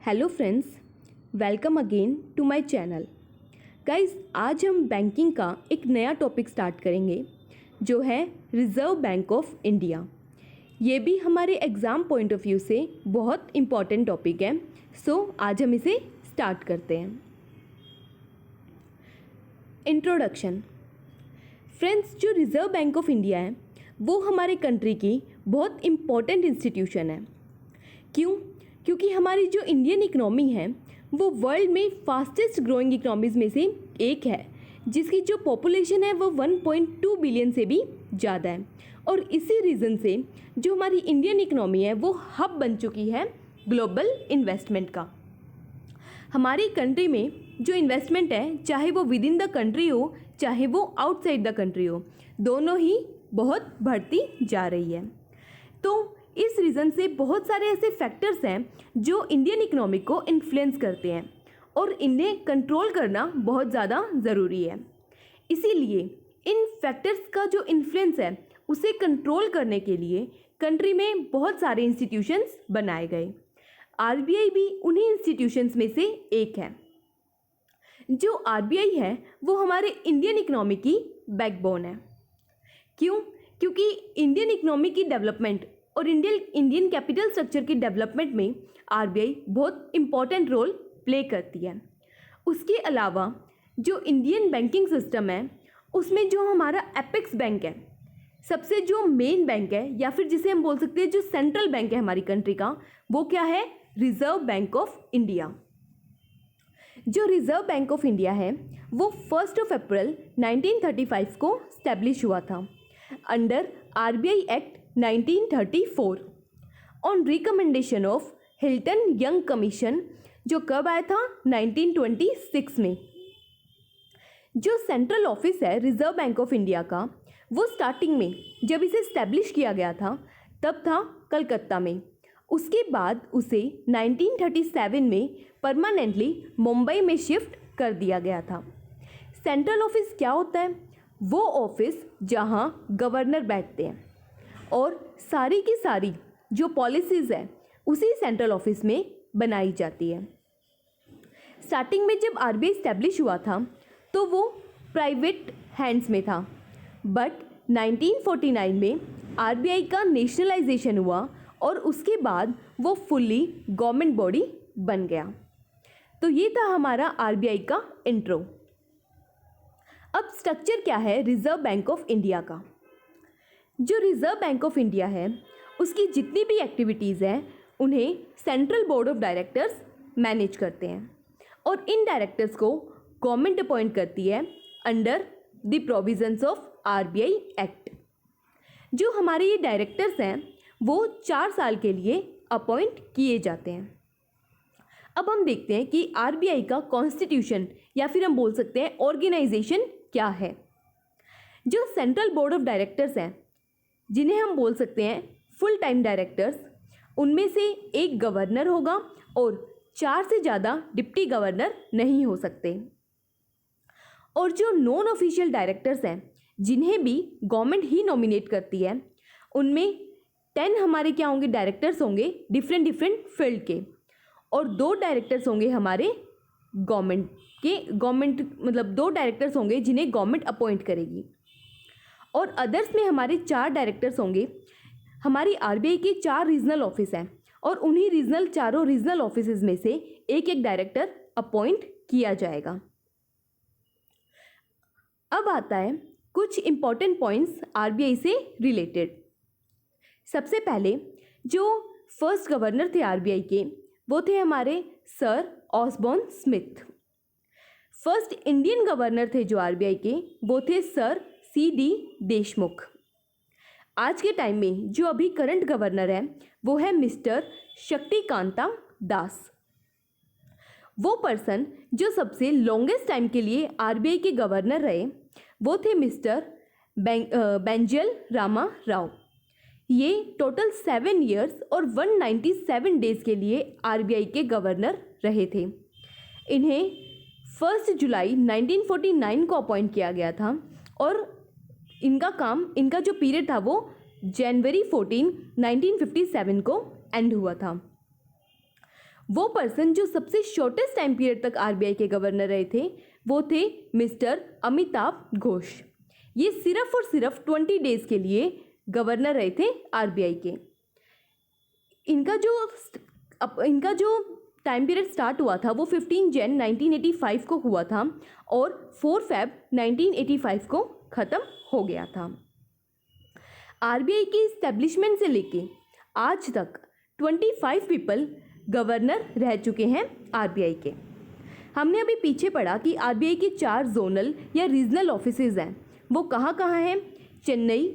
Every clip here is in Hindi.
Hello friends, welcome again to my channel. Guys, आज हम बैंकिंग का एक नया टॉपिक स्टार्ट करेंगे जो है रिज़र्व बैंक ऑफ इंडिया। ये भी हमारे एग्ज़ाम पॉइंट ऑफ व्यू से बहुत इम्पॉर्टेंट टॉपिक है। सो आज हम इसे स्टार्ट करते हैं। इंट्रोडक्शन। फ्रेंड्स, जो रिज़र्व बैंक ऑफ इंडिया है वो हमारे कंट्री की बहुत इम्पॉर्टेंट इंस्टीट्यूशन है। क्यों? क्योंकि हमारी जो इंडियन इकनॉमी है वो वर्ल्ड में फास्टेस्ट ग्रोइंग इकनॉमीज़ में से एक है, जिसकी जो पॉपुलेशन है वो 1.2 बिलियन से भी ज़्यादा है। और इसी रीज़न से जो हमारी इंडियन इकनॉमी है वो हब बन चुकी है ग्लोबल इन्वेस्टमेंट का। हमारी कंट्री में जो इन्वेस्टमेंट है, चाहे वो विद इन द कंट्री हो चाहे वो आउटसाइड द कंट्री हो, दोनों ही बहुत बढ़ती जा रही है। तो इस रीज़न से बहुत सारे ऐसे फैक्टर्स हैं जो इंडियन इकनॉमी को इन्फ्लुएंस करते हैं और इन्हें कंट्रोल करना बहुत ज़्यादा ज़रूरी है। इसीलिए इन फैक्टर्स का जो इन्फ्लुएंस है उसे कंट्रोल करने के लिए कंट्री में बहुत सारे इंस्टीट्यूशंस बनाए गए। आरबीआई भी उन्हीं इंस्टीट्यूशंस में से एक है। जो आरबीआई है वो हमारे इंडियन इकनॉमी की बैकबोन है। क्यों? क्योंकि इंडियन इकनॉमी की डेवलपमेंट और इंडियन कैपिटल स्ट्रक्चर की डेवलपमेंट में आरबीआई बहुत इम्पॉर्टेंट रोल प्ले करती है। उसके अलावा जो इंडियन बैंकिंग सिस्टम है उसमें जो हमारा एपेक्स बैंक है, सबसे जो मेन बैंक है या फिर जिसे हम बोल सकते हैं जो सेंट्रल बैंक है हमारी कंट्री का, वो क्या है? Reserve bank of India. जो रिज़र्व बैंक ऑफ इंडिया है वो 1 अप्रैल 1935 को स्टैब्लिश हुआ था under RBI act 1934 on recommendation of Hilton young commission, जो कब आया था? 1926 में। जो सेंट्रल ऑफिस है रिज़र्व बैंक ऑफ इंडिया का, वो स्टार्टिंग में जब इसे स्टैब्लिश किया गया था तब था कलकत्ता में। उसके बाद उसे 1937 में परमानेंटली मुंबई में शिफ्ट कर दिया गया था। सेंट्रल ऑफिस क्या होता है? वो ऑफिस जहां गवर्नर बैठते हैं और सारी की सारी जो पॉलिसीज़ है उसी सेंट्रल ऑफिस में बनाई जाती है। स्टार्टिंग में जब आरबीआई स्टैब्लिश हुआ था तो वो प्राइवेट हैंड्स में था, बट 1949 में आरबीआई का नेशनलाइजेशन हुआ और उसके बाद वो फुल्ली गवर्नमेंट बॉडी बन गया। तो ये था हमारा आरबीआई का इंट्रो। अब स्ट्रक्चर क्या है रिज़र्व बैंक ऑफ इंडिया का? जो रिज़र्व बैंक ऑफ इंडिया है उसकी जितनी भी एक्टिविटीज़ हैं उन्हें central board of directors manage करते हैं और इन डायरेक्टर्स को गवर्नमेंट अपॉइंट करती है under the provisions of RBI act. जो हमारे ये डायरेक्टर्स हैं वो 4 साल के लिए अपॉइंट किए जाते हैं। अब हम देखते हैं कि आरबीआई का कॉन्स्टिट्यूशन या फिर हम बोल सकते हैं ऑर्गेनाइजेशन क्या है। जो सेंट्रल बोर्ड ऑफ डायरेक्टर्स हैं, जिन्हें हम बोल सकते हैं फुल टाइम डायरेक्टर्स, उनमें से एक गवर्नर होगा और 4 से ज़्यादा डिप्टी गवर्नर नहीं हो सकते। और जो नॉन ऑफिशियल डायरेक्टर्स हैं, जिन्हें भी गवर्नमेंट ही नॉमिनेट करती है, उनमें 10 हमारे क्या होंगे? डायरेक्टर्स होंगे डिफरेंट फील्ड के, और 2 डायरेक्टर्स होंगे हमारे गवर्नमेंट मतलब 2 डायरेक्टर्स होंगे जिन्हें गवर्नमेंट अपॉइंट करेगी। और अदर्स में हमारे 4 डायरेक्टर्स होंगे। हमारी आरबीआई के 4 रीजनल ऑफिस हैं और उन्हीं चारों रीजनल ऑफिसेज में से एक एक डायरेक्टर अपॉइंट किया जाएगा। अब आता है कुछ इंपॉर्टेंट पॉइंट्स आरबीआई से रिलेटेड। सबसे पहले जो फर्स्ट गवर्नर थे आरबीआई के, वो थे हमारे sir Osborne Smith. First Indian governor थे जो आरबीआई के, वो थे सर सी.डी. देशमुख। आज के टाइम में जो अभी करंट गवर्नर है वो है मिस्टर शक्तिकांता दास। वो पर्सन जो सबसे लॉन्गेस्ट टाइम के लिए आरबीआई के गवर्नर रहे वो थे मिस्टर बेंजल रामा राव। ये टोटल 7 ईयर्स और 197 डेज के लिए आरबीआई के गवर्नर रहे थे। इन्हें 1 जुलाई 1949 को अपॉइंट किया गया था और इनका जो पीरियड था वो जनवरी 14, 1957 को एंड हुआ था। वो पर्सन जो सबसे शॉर्टेस्ट टाइम पीरियड तक आरबीआई के गवर्नर रहे थे वो थे मिस्टर अमिताभ घोष। ये सिर्फ और सिर्फ 20 डेज के लिए गवर्नर रहे थे आरबीआई के। इनका जो टाइम पीरियड स्टार्ट हुआ था वो 15 जन 1985 को हुआ था और 4 फेब 1985 को ख़त्म हो गया था। आरबीआई की इस्टेब्लिशमेंट से लेके आज तक 25 पीपल गवर्नर रह चुके हैं आरबीआई के। हमने अभी पीछे पढ़ा कि आरबीआई के 4 जोनल या रीजनल ऑफिसेज हैं। वो कहाँ कहाँ हैं? चेन्नई,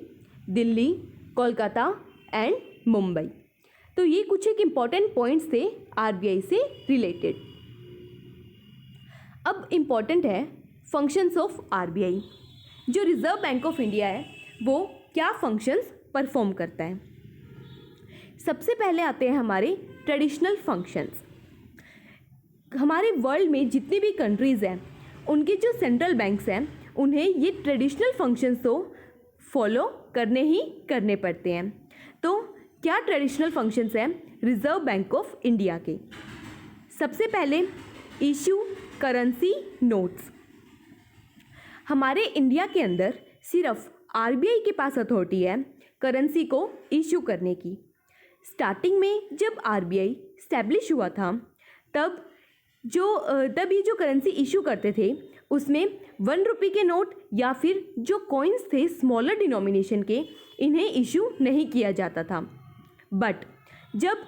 दिल्ली, कोलकाता एंड मुंबई। तो ये कुछ एक इम्पॉर्टेंट पॉइंट्स थे आरबीआई से रिलेटेड। अब इम्पॉर्टेंट है फंक्शंस ऑफ आरबीआई। जो रिजर्व बैंक ऑफ इंडिया है वो क्या फंक्शंस परफॉर्म करता है? सबसे पहले आते हैं हमारे ट्रेडिशनल फंक्शंस। हमारे वर्ल्ड में जितनी भी कंट्रीज़ हैं उनके जो सेंट्रल बैंक्स हैं उन्हें ये ट्रेडिशनल फंक्शंस तो फॉलो करने ही करने पड़ते हैं। तो क्या ट्रेडिशनल फंक्शंस हैं रिजर्व बैंक ऑफ इंडिया के? सबसे पहले इशू करेंसी नोट्स। हमारे इंडिया के अंदर सिर्फ आरबीआई के पास अथॉरिटी है करेंसी को इशू करने की। स्टार्टिंग में जब आरबीआई स्टैब्लिश हुआ था तब ये जो करेंसी इशू करते थे उसमें 1 रुपये के नोट या फिर जो कॉइन्स थे स्मॉलर डिनोमिनेशन के, इन्हें इशू नहीं किया जाता था। बट जब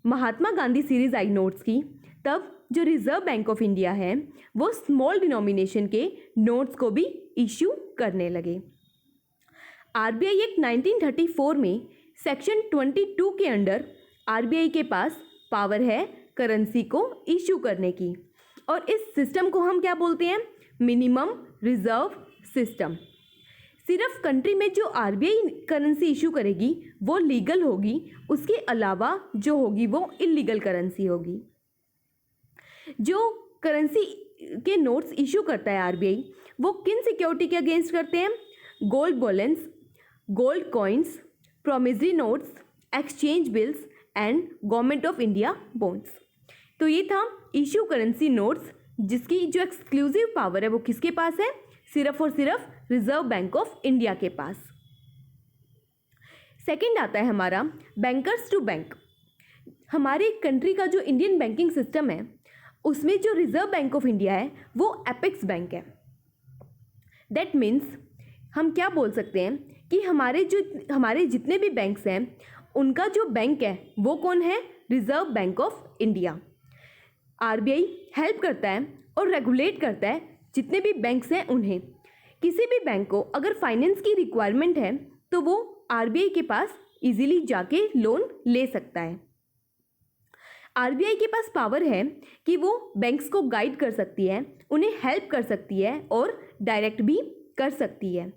महात्मा गांधी सीरीज़ आई नोट्स की तब जो रिजर्व बैंक ऑफ इंडिया है वो स्मॉल डिनोमिनेशन के नोट्स को भी इशू करने लगे। आरबीआई एक्ट 1934 में सेक्शन 22 के अंडर आरबीआई के पास पावर है करेंसी को इशू करने की, और इस सिस्टम को हम क्या बोलते हैं? Minimum reserve system. सिर्फ कंट्री में जो आरबीआई करेंसी इशू करेगी वो लीगल होगी, उसके अलावा जो होगी वो इलीगल करेंसी होगी। जो करेंसी के नोट्स इशू करता है आरबीआई वो किन सिक्योरिटी के अगेंस्ट करते हैं? Gold bullions, gold coins, promissory notes, exchange bills and government of India bonds. तो ये था इशू करेंसी नोट्स, जिसकी जो एक्सक्लूसिव पावर है वो किसके पास है? सिर्फ और सिर्फ रिजर्व बैंक ऑफ इंडिया के पास। सेकंड आता है हमारा बैंकर्स टू बैंक। हमारे कंट्री का जो इंडियन बैंकिंग सिस्टम है उसमें जो रिजर्व बैंक ऑफ इंडिया है वो एपेक्स बैंक है। दैट मीन्स हम क्या बोल सकते हैं कि हमारे जितने भी बैंक्स हैं उनका जो बैंक है वो कौन है? Reserve Bank of India. RBI help करता है और रेगुलेट करता है जितने भी बैंक्स हैं उन्हें। किसी भी बैंक को अगर फाइनेंस की रिक्वायरमेंट है तो वो आरबीआई के पास इजीली जाके लोन ले सकता है। आरबीआई के पास पावर है कि वो बैंक्स को गाइड कर सकती है, उन्हें हेल्प कर सकती है और डायरेक्ट भी कर सकती है।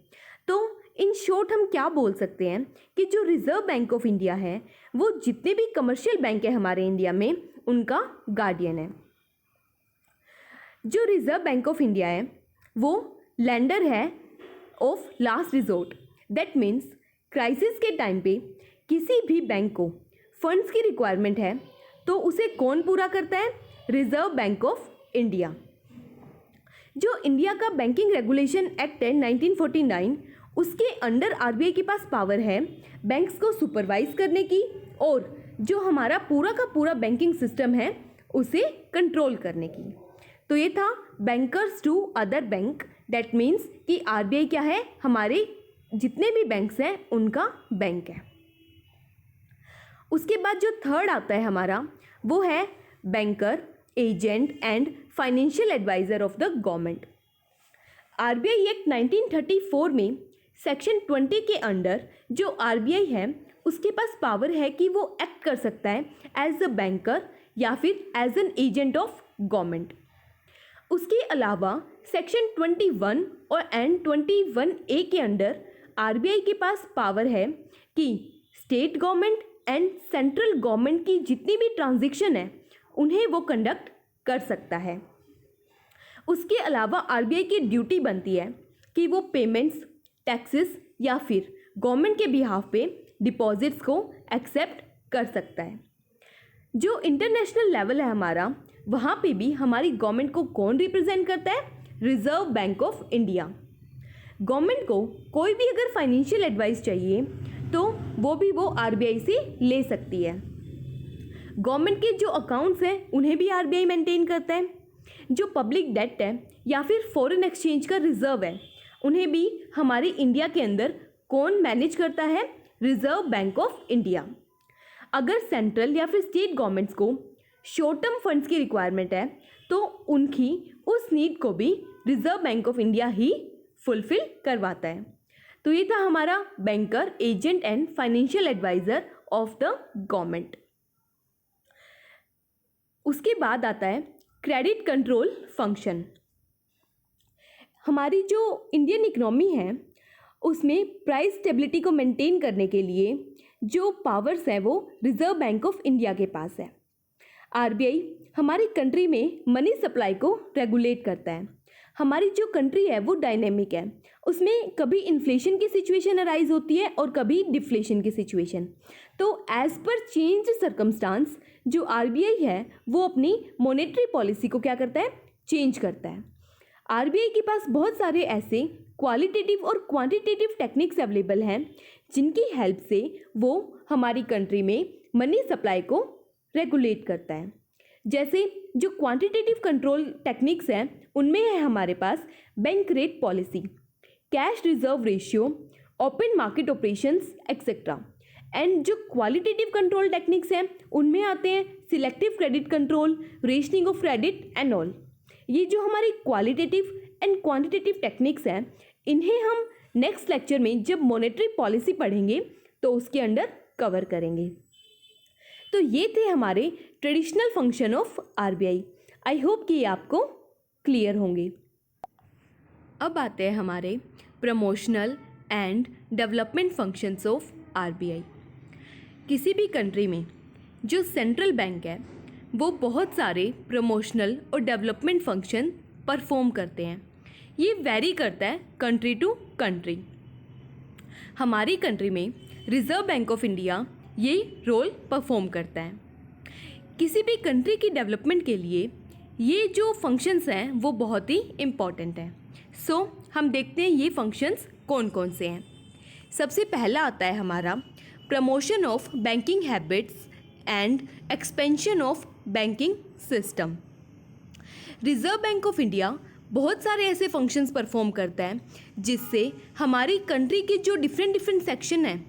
तो इन शॉर्ट हम क्या बोल सकते हैं कि जो रिजर्व बैंक ऑफ इंडिया है वो जितने भी कमर्शियल बैंक है हमारे इंडिया में उनका गार्डियन है। जो रिजर्व बैंक ऑफ इंडिया है वो लेंडर है of last resort. That means crisis के टाइम पे किसी भी बैंक को फंड्स की रिक्वायरमेंट है तो उसे कौन पूरा करता है? Reserve Bank of India. जो इंडिया का बैंकिंग रेगुलेशन एक्ट है 1949, उसके अंडर आरबीआई के पास पावर है बैंक्स को सुपरवाइज करने की और जो हमारा पूरा का पूरा बैंकिंग सिस्टम है उसे कंट्रोल करने की। तो ये था bankers to other bank. That means कि आरबीआई क्या है? हमारे जितने भी बैंक्स हैं उनका बैंक है। उसके बाद जो थर्ड आता है हमारा वो है banker, agent and financial adviser of the government. RBI act 1934 में सेक्शन 20 के अंडर जो आरबीआई है उसके पास पावर है कि वो एक्ट कर सकता है एज अ बैंकर या फिर as an agent of government. उसके अलावा सेक्शन 21 और एंड 21A के अंडर आरबीआई के पास पावर है कि state government and central government की जितनी भी ट्रांजैक्शन है उन्हें वो कंडक्ट कर सकता है। उसके अलावा आरबीआई की ड्यूटी बनती है कि वो पेमेंट्स, टैक्सेस या फिर गवर्नमेंट के बिहाफ पे डिपॉजिट्स को एक्सेप्ट कर सकता है। जो इंटरनेशनल लेवल है हमारा, वहाँ पे भी हमारी गवर्नमेंट को कौन रिप्रेजेंट करता है? Reserve Bank of India. Government को कोई भी अगर फाइनेंशियल एडवाइस चाहिए तो वो आरबीआई से ले सकती है। गवर्नमेंट के जो अकाउंट्स हैं उन्हें भी आरबीआई मेंटेन करता है। जो पब्लिक डेट है या फिर फॉरेन एक्सचेंज का रिजर्व है, उन्हें भी हमारे इंडिया के अंदर कौन मैनेज करता है? Reserve Bank of India. अगर सेंट्रल या फिर स्टेट गवर्नमेंट्स को शॉर्ट टर्म फंड्स की रिक्वायरमेंट है तो उनकी उस नीड को भी रिजर्व बैंक ऑफ इंडिया ही फुलफिल करवाता है। तो ये था हमारा banker, agent and financial adviser of the government. उसके बाद आता है क्रेडिट कंट्रोल फंक्शन। हमारी जो इंडियन इकोनॉमी है उसमें प्राइस स्टेबिलिटी को मेंटेन करने के लिए जो पावर्स हैं वो रिजर्व बैंक ऑफ इंडिया के पास है। आरबीआई हमारी कंट्री में मनी सप्लाई को रेगुलेट करता है। हमारी जो कंट्री है वो डायनेमिक है, उसमें कभी इन्फ्लेशन की सिचुएशन अराइज होती है और कभी डिफ्लेशन की सिचुएशन। तो एज पर चेंज सर्कमस्टांस जो आरबीआई है वो अपनी मॉनेटरी पॉलिसी को क्या करता है? चेंज करता है। आरबीआई के पास बहुत सारे ऐसे क्वालिटेटिव और क्वांटिटेटिव टेक्निक्स अवेलेबल हैं जिनकी हेल्प से वो हमारी कंट्री में मनी सप्लाई को रेगुलेट करता है। जैसे जो क्वांटिटेटिव कंट्रोल टेक्निक्स हैं उनमें है हमारे पास bank rate policy, cash reserve ratio, open market operations etcetera. And जो क्वालिटेटिव कंट्रोल टेक्निक्स हैं उनमें आते हैं selective credit control, rationing of credit and all. ये जो हमारी क्वालिटेटिव एंड क्वांटिटेटिव टेक्निक्स हैं इन्हें हम नेक्स्ट लेक्चर में जब मॉनेटरी पॉलिसी पढ़ेंगे तो उसके अंडर कवर करेंगे। तो ये थे हमारे traditional function of RBI. I hope कि ये आपको क्लियर होंगे। अब आते हैं हमारे promotional and development functions of RBI. किसी भी कंट्री में जो सेंट्रल बैंक है वो बहुत सारे प्रमोशनल और डेवलपमेंट फंक्शन परफॉर्म करते हैं। ये वेरी करता है कंट्री टू कंट्री। हमारी कंट्री में रिजर्व बैंक ऑफ इंडिया ये रोल परफॉर्म करता है। किसी भी कंट्री की डेवलपमेंट के लिए ये जो फंक्शंस हैं वो बहुत ही इम्पॉर्टेंट हैं। सो हम देखते हैं ये फंक्शंस कौन कौन से हैं। सबसे पहला आता है हमारा promotion of banking habits and expansion of banking system. Reserve Bank of India बहुत सारे ऐसे फंक्शंस परफॉर्म करता है जिससे हमारी कंट्री के जो डिफरेंट सेक्शन हैं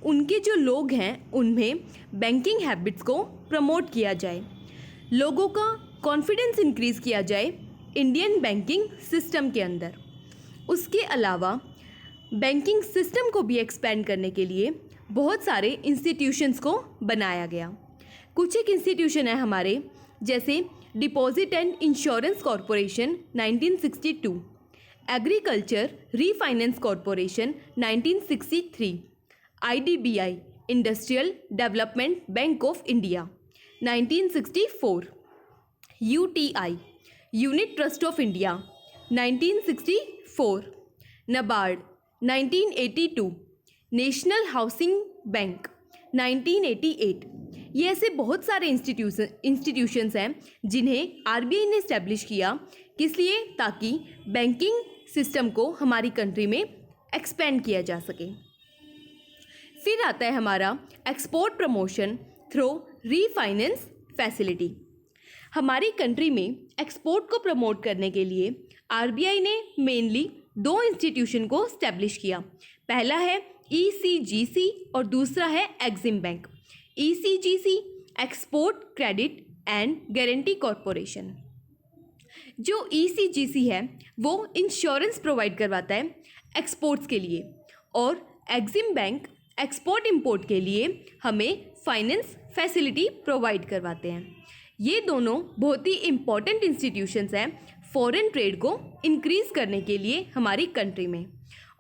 उनके जो लोग हैं उनमें बैंकिंग हैबिट्स को प्रमोट किया जाए, लोगों का कॉन्फिडेंस इंक्रीज़ किया जाए इंडियन बैंकिंग सिस्टम के अंदर। उसके अलावा बैंकिंग सिस्टम को भी एक्सपेंड करने के लिए बहुत सारे इंस्टीट्यूशंस को बनाया गया। कुछ एक इंस्टीट्यूशन है हमारे जैसे deposit and insurance corporation 1962, agriculture refinance corporation 1963, IDBI industrial development bank of India 1964, UTI unit trust of India 1964, NABARD 1982, national housing bank 1988। ये ऐसे बहुत सारे इंस्टीट्यूशंस हैं जिन्हें आरबीआई ने इस्टेब्लिश किया, किस लिए? ताकि बैंकिंग सिस्टम को हमारी कंट्री में एक्सपेंड किया जा सके। फिर आता है हमारा export promotion through refinance facility. हमारी कंट्री में एक्सपोर्ट को प्रमोट करने के लिए आरबीआई ने मेनली दो इंस्टीट्यूशन को इस्टेब्लिश किया। पहला है ईसीजीसी और दूसरा है EXIM bank. ECGC export credit and guarantee corporation. जो ईसीजीसी है वो इंश्योरेंस प्रोवाइड करवाता है एक्सपोर्ट्स के लिए और एग्जिम बैंक एक्सपोर्ट इंपोर्ट के लिए हमें फाइनेंस फैसिलिटी प्रोवाइड करवाते हैं। ये दोनों बहुत ही इम्पॉर्टेंट इंस्टीट्यूशंस हैं फॉरेन ट्रेड को इंक्रीज़ करने के लिए हमारी कंट्री में,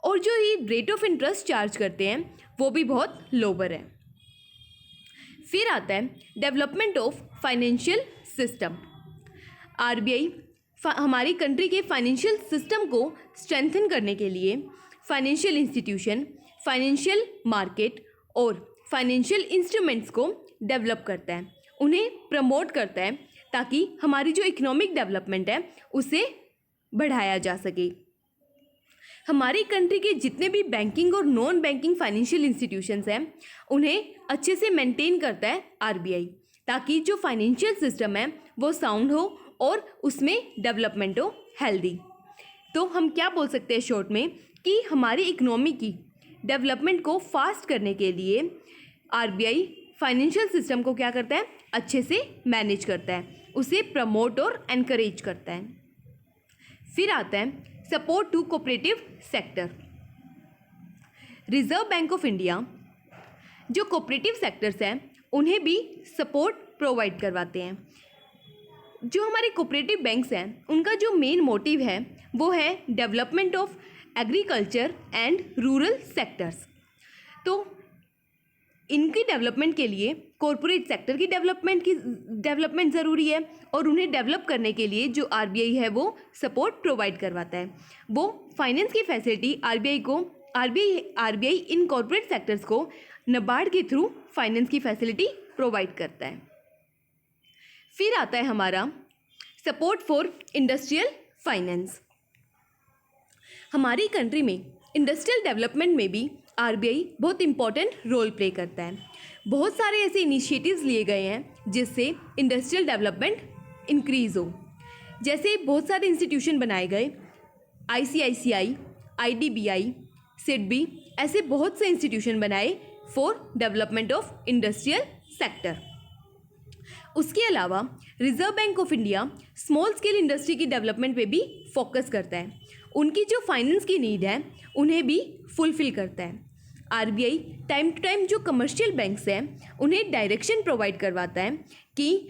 और जो ये रेट ऑफ इंटरेस्ट चार्ज करते हैं वो भी बहुत लोअर है। फिर आता है development of financial system. RBI हमारी कंट्री के फाइनेंशियल सिस्टम को स्ट्रेंथन करने के लिए फाइनेंशियल इंस्टीट्यूशन, फाइनेंशियल मार्केट और फाइनेंशियल इंस्ट्रूमेंट्स को डेवलप करता है उन्हें प्रमोट करता है ताकि हमारी जो इकोनॉमिक डेवलपमेंट है उसे बढ़ाया जा सके। हमारी कंट्री के जितने भी बैंकिंग और नॉन बैंकिंग फाइनेंशियल इंस्टीट्यूशंस हैं उन्हें अच्छे से मेंटेन करता है आरबीआई, ताकि जो फाइनेंशियल सिस्टम है वो साउंड हो और उसमें डेवलपमेंट हो हेल्दी। तो हम क्या बोल सकते हैं शॉर्ट में कि हमारी इकोनॉमी की डेवलपमेंट को फास्ट करने के लिए आरबीआई फाइनेंशियल सिस्टम को क्या करता है, अच्छे से मैनेज करता है, उसे प्रमोट और एनकरेज करता है। फिर आता है support to cooperative sector. Reserve Bank of India जो कोऑपरेटिव सेक्टर्स हैं उन्हें भी सपोर्ट प्रोवाइड करवाते हैं। जो हमारे कोऑपरेटिव बैंक्स हैं उनका जो मेन मोटिव है वो है development of agriculture and rural sectors. तो इनकी डेवलपमेंट के लिए कॉरपोरेट सेक्टर की डेवलपमेंट ज़रूरी है और उन्हें डेवलप करने के लिए जो आरबीआई है वो सपोर्ट प्रोवाइड करवाता है। वो फाइनेंस की facility RBI in corporate sectors को नाबार्ड के थ्रू फाइनेंस की फैसिलिटी प्रोवाइड करता है। फिर आता है हमारा सपोर्ट फॉर इंडस्ट्रियल फाइनेंस। हमारी कंट्री में इंडस्ट्रियल डेवलपमेंट में भी आरबीआई बहुत इंपॉर्टेंट रोल प्ले करता है। बहुत सारे ऐसे इनिशिएटिव्स लिए गए हैं जिससे इंडस्ट्रियल डेवलपमेंट इंक्रीज़ हो। जैसे बहुत सारे इंस्टीट्यूशन बनाए गए, आईसीआईसीआई, आईडीबीआई, सिडबी, ऐसे बहुत से इंस्टीट्यूशन बनाए for development of industrial sector. उसके अलावा reserve Bank of India small scale industry की डेवलपमेंट पे भी फोकस करता है। उनकी जो फाइनेंस की नीड है उन्हें भी फुलफिल करता है। आरबीआई टाइम टू टाइम जो कमर्शियल बैंक्स हैं उन्हें डायरेक्शन प्रोवाइड करवाता है कि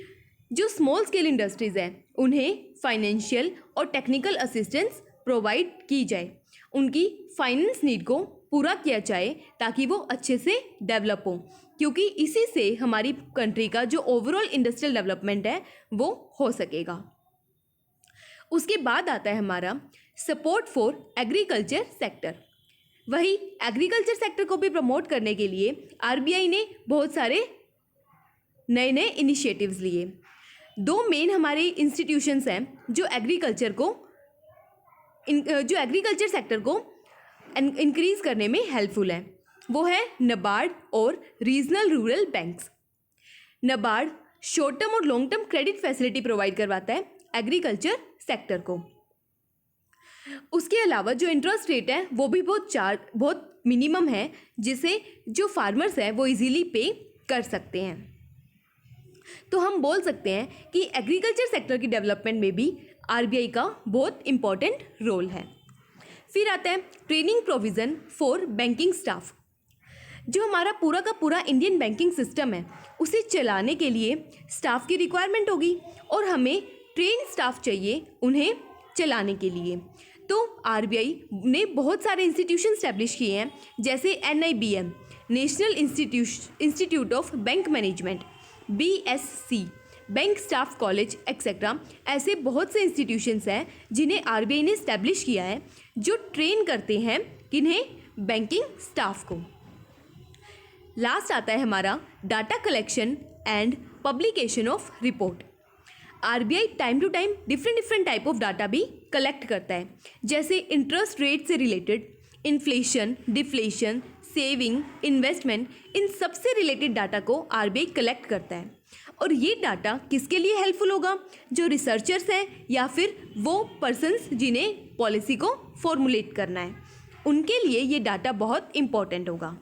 जो स्मॉल स्केल इंडस्ट्रीज़ हैं उन्हें फाइनेंशियल और टेक्निकल असिस्टेंस प्रोवाइड की जाए, उनकी फाइनेंस नीड को पूरा किया जाए ताकि वो अच्छे से डेवलप हो, क्योंकि इसी से हमारी कंट्री का जो ओवरऑल इंडस्ट्रियल डेवलपमेंट है वो हो सकेगा। उसके बाद आता है हमारा सपोर्ट फॉर एग्रीकल्चर सेक्टर। वही एग्रीकल्चर सेक्टर को भी प्रमोट करने के लिए आरबीआई ने बहुत सारे नए नए इनिशिएटिव्स लिए। दो मेन हमारे इंस्टीट्यूशंस हैं जो एग्रीकल्चर सेक्टर को इंक्रीज करने में हेल्पफुल है, वो है नाबार्ड और regional rural banks. NABARD short term और long term credit facility provide करवाता है एग्रीकल्चर सेक्टर को। उसके अलावा जो इंटरेस्ट रेट है वो भी बहुत मिनिमम है, जिसे जो फार्मर्स हैं वो इजीली पे कर सकते हैं। तो हम बोल सकते हैं कि एग्रीकल्चर सेक्टर की डेवलपमेंट में भी आरबीआई का बहुत इम्पॉर्टेंट रोल है। फिर आता है training provision for banking staff. जो हमारा पूरा का पूरा इंडियन बैंकिंग सिस्टम है उसे चलाने के लिए स्टाफ की रिक्वायरमेंट होगी और हमें ट्रेन स्टाफ चाहिए उन्हें चलाने के लिए। तो आरबीआई ने बहुत सारे इंस्टीट्यूशन स्टैब्लिश किए हैं, जैसे NIBM national institute of bank management, BSc bank staff college etcetera. ऐसे बहुत से इंस्टीट्यूशंस हैं जिन्हें आरबीआई ने स्टैब्लिश किया है जो ट्रेन करते हैं किन्हें, बैंकिंग स्टाफ को। लास्ट आता है हमारा data collection and publication of report. RBI time to time different type of data भी कलेक्ट करता है, जैसे इंटरेस्ट रेट से related, inflation, deflation, saving, investment, इन सब से रिलेटेड डाटा को आरबीआई कलेक्ट करता है। और ये डाटा किसके लिए हेल्पफुल होगा? जो रिसर्चर्स हैं या फिर वो पर्सन्स जिन्हें पॉलिसी को फॉर्मुलेट करना है, उनके लिए ये डाटा बहुत इम्पॉर्टेंट होगा।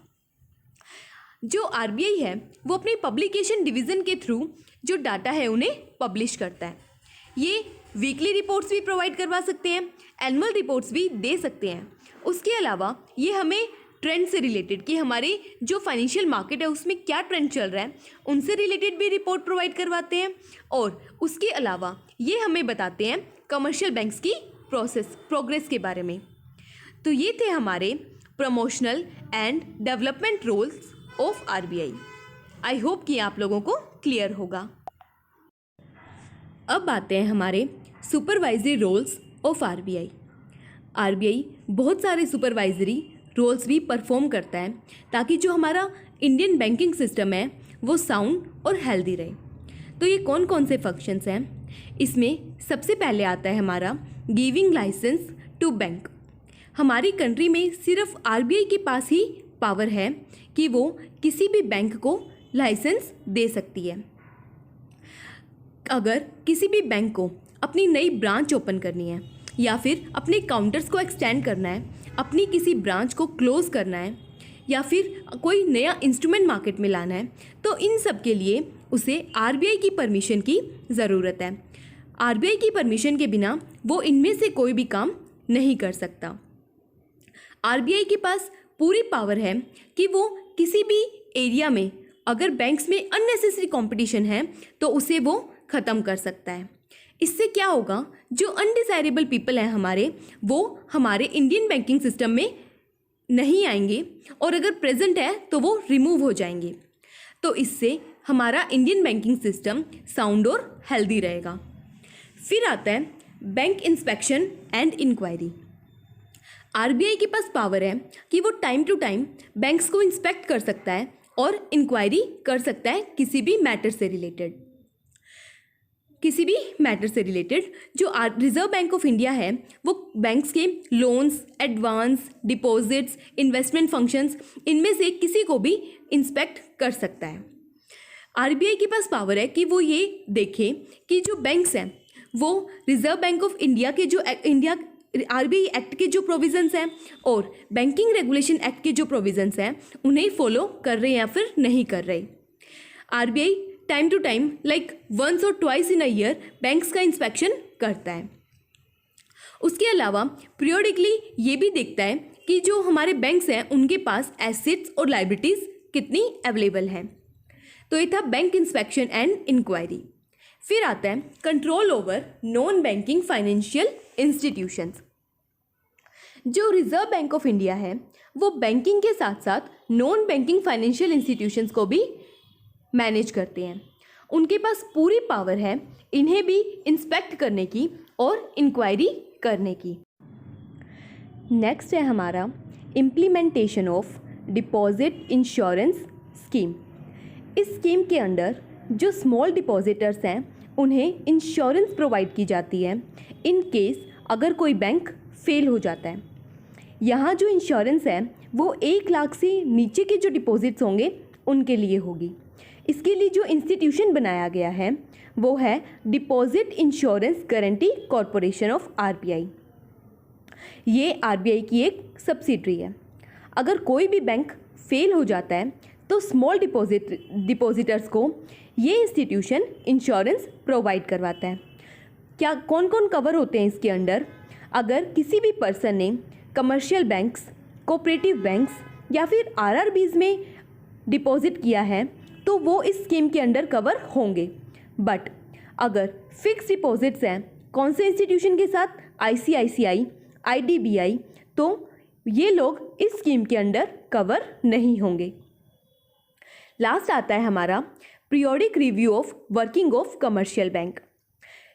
जो आरबीआई है वो अपनी पब्लिकेशन डिवीज़न के थ्रू जो डाटा है उन्हें पब्लिश करता है। ये वीकली रिपोर्ट्स भी प्रोवाइड करवा सकते हैं, एनुअल रिपोर्ट्स भी दे सकते हैं। उसके अलावा ये हमें ट्रेंड से रिलेटेड कि हमारे जो फाइनेंशियल मार्केट है उसमें क्या ट्रेंड चल रहा है उनसे रिलेटेड भी रिपोर्ट प्रोवाइड करवाते हैं। और उसके अलावा ये हमें बताते हैं कमर्शियल बैंक्स की प्रोग्रेस के बारे में। तो ये थे हमारे promotional and development roles of RBI. I hope कि आप लोगों को क्लियर होगा। अब आते हैं हमारे supervisory roles of RBI. RBI बहुत सारे सुपरवाइजरी रोल्स भी परफॉर्म करता है ताकि जो हमारा इंडियन बैंकिंग सिस्टम है वो साउंड और हेल्दी रहे। तो ये कौन कौन से फंक्शंस हैं? इसमें सबसे पहले आता है हमारा गिविंग लाइसेंस टू बैंक। हमारी कंट्री में सिर्फ आरबीआई के पास ही पावर है कि वो किसी भी बैंक को लाइसेंस दे सकती है। अगर किसी भी बैंक को अपनी नई ब्रांच ओपन करनी है या फिर अपने काउंटर्स को एक्सटेंड करना है, अपनी किसी ब्रांच को क्लोज करना है या फिर कोई नया इंस्ट्रूमेंट मार्केट में लाना है, तो इन सब के लिए उसे आरबीआई की परमिशन की ज़रूरत है। आरबीआई की परमिशन के बिना वो इनमें से कोई भी काम नहीं कर सकता। आरबीआई के पास पूरी पावर है कि वो किसी भी एरिया में अगर बैंक्स में अननेसेसरी कंपटीशन है तो उसे वो ख़त्म कर सकता है। इससे क्या होगा, जो अनडिज़ायरेबल पीपल हैं हमारे, वो हमारे इंडियन बैंकिंग सिस्टम में नहीं आएंगे और अगर प्रेजेंट है तो वो रिमूव हो जाएंगे। तो इससे हमारा इंडियन बैंकिंग सिस्टम साउंड और हेल्दी रहेगा। फिर आता है bank inspection and inquiry. RBI के पास पावर है कि वो टाइम टू टाइम बैंक्स को इंस्पेक्ट कर सकता है और इंक्वायरी कर सकता है किसी भी मैटर से रिलेटेड। जो रिजर्व बैंक ऑफ इंडिया है वो बैंक्स के loans, advance, deposits, investment functions, इनमें से किसी को भी इंस्पेक्ट कर सकता है। आरबीआई के पास पावर है कि वो ये देखे कि जो बैंक्स हैं वो रिजर्व बैंक ऑफ इंडिया के जो आरबीआई एक्ट के जो प्रोविजंस हैं और बैंकिंग रेगुलेशन एक्ट के जो प्रोविजंस हैं उन्हें फॉलो कर रहे हैं या फिर नहीं कर रहे। RBI time to time like once or twice in a year banks का इंस्पेक्शन करता है। उसके अलावा पीरियोडिकली ये भी देखता है कि जो हमारे बैंक्स हैं उनके पास एसेट्स और लायबिलिटीज़ कितनी अवेलेबल हैं। तो ये था बैंक इंस्पेक्शन एंड इंक्वायरी। फिर आता है control over non banking financial institutions. जो रिजर्व बैंक ऑफ इंडिया है वो बैंकिंग के साथ साथ नॉन बैंकिंग फाइनेंशियल इंस्टीट्यूशंस को भी मैनेज करते हैं। उनके पास पूरी पावर है इन्हें भी इंस्पेक्ट करने की और इंक्वायरी करने की। नेक्स्ट है हमारा implementation of deposit insurance scheme. इस स्कीम के अंडर जो स्मॉल डिपॉजिटर्स हैं उन्हें इंश्योरेंस प्रोवाइड की जाती है इन केस अगर कोई बैंक फेल हो जाता है। यहाँ जो इंश्योरेंस है वो 1 लाख से नीचे के जो डिपॉजिट्स होंगे उनके लिए होगी। इसके लिए जो इंस्टीट्यूशन बनाया गया है वो है deposit insurance guarantee corporation of RBI. ये आरबीआई की एक सब्सिडरी है। अगर कोई भी बैंक फेल हो जाता है तो स्मॉल डिपॉजिटर्स को ये इंस्टीट्यूशन इंश्योरेंस प्रोवाइड करवाता है। क्या कौन कौन कवर होते हैं इसके अंडर? अगर किसी भी पर्सन ने कमर्शियल बैंक्स, कोऑपरेटिव बैंक्स या फिर आरआरबीज में डिपॉजिट किया है तो वो इस स्कीम के अंडर कवर होंगे। बट अगर फिक्स डिपॉजिट्स हैं कौन से इंस्टीट्यूशन के साथ? आईसीआईसीआई, आईडीबीआई, तो ये लोग इस स्कीम के अंडर कवर नहीं होंगे। लास्ट आता है हमारा periodic review of working of commercial bank.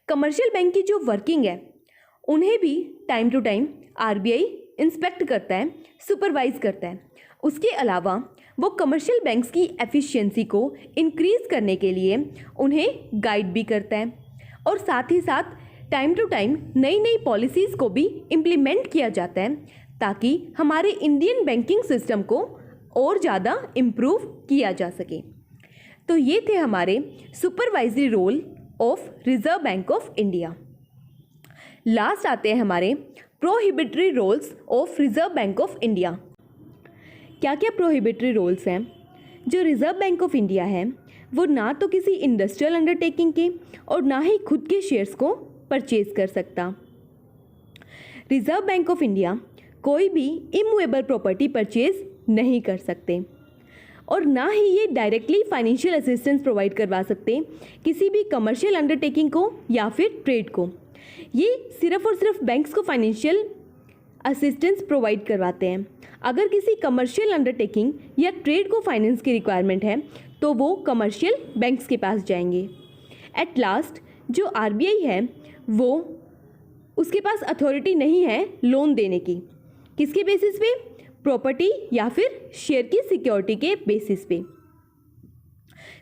Commercial bank की जो वर्किंग है उन्हें भी time to time RBI inspect करता है, सुपरवाइज करता है। उसके अलावा वो कमर्शियल बैंक्स की एफिशिएंसी को इंक्रीज़ करने के लिए उन्हें गाइड भी करता है और साथ ही साथ टाइम टू टाइम नई नई पॉलिसीज़ को भी इम्प्लीमेंट किया जाता है ताकि हमारे इंडियन बैंकिंग सिस्टम को और ज़्यादा इम्प्रूव किया जा सके। तो ये थे हमारे supervisory role of Reserve Bank of India. Last आते हैं हमारे prohibitory roles of Reserve Bank of India. क्या क्या प्रोहिबिटरी रोल्स हैं? जो रिजर्व बैंक ऑफ इंडिया है वो ना तो किसी इंडस्ट्रियल अंडरटेकिंग के और ना ही खुद के शेयर्स को परचेज कर सकता। रिजर्व बैंक ऑफ इंडिया कोई भी इमूवेबल प्रॉपर्टी परचेज नहीं कर सकते और ना ही ये डायरेक्टली फाइनेंशियल असिस्टेंस प्रोवाइड करवा सकते किसी भी कमर्शियल अंडरटेकिंग को या फिर ट्रेड को। ये सिर्फ और सिर्फ बैंक्स को फाइनेंशियल असिस्टेंस प्रोवाइड करवाते हैं। अगर किसी कमर्शियल अंडरटेकिंग या ट्रेड को फाइनेंस की रिक्वायरमेंट है तो वो कमर्शियल बैंक्स के पास जाएंगे। एट लास्ट जो आरबीआई है वो उसके पास अथॉरिटी नहीं है लोन देने की। किसके बेसिस पे? प्रॉपर्टी या फिर शेयर की सिक्योरिटी के बेसिस पे।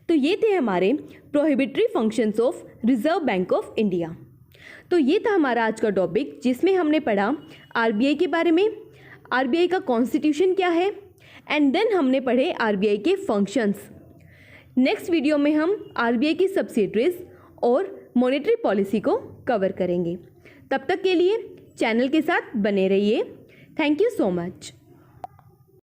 तो ये थे हमारे prohibitory functions of Reserve Bank of India. तो ये था हमारा आज का टॉपिक, जिसमें हमने पढ़ा आरबीआई के बारे में, आरबीआई का कॉन्स्टिट्यूशन क्या है, एंड देन हमने पढ़े आरबीआई के फंक्शंस। नेक्स्ट वीडियो में हम आरबीआई की सब्सिडरीज और मॉनेटरी पॉलिसी को कवर करेंगे। तब तक के लिए चैनल के साथ बने रहिए। Thank you so much.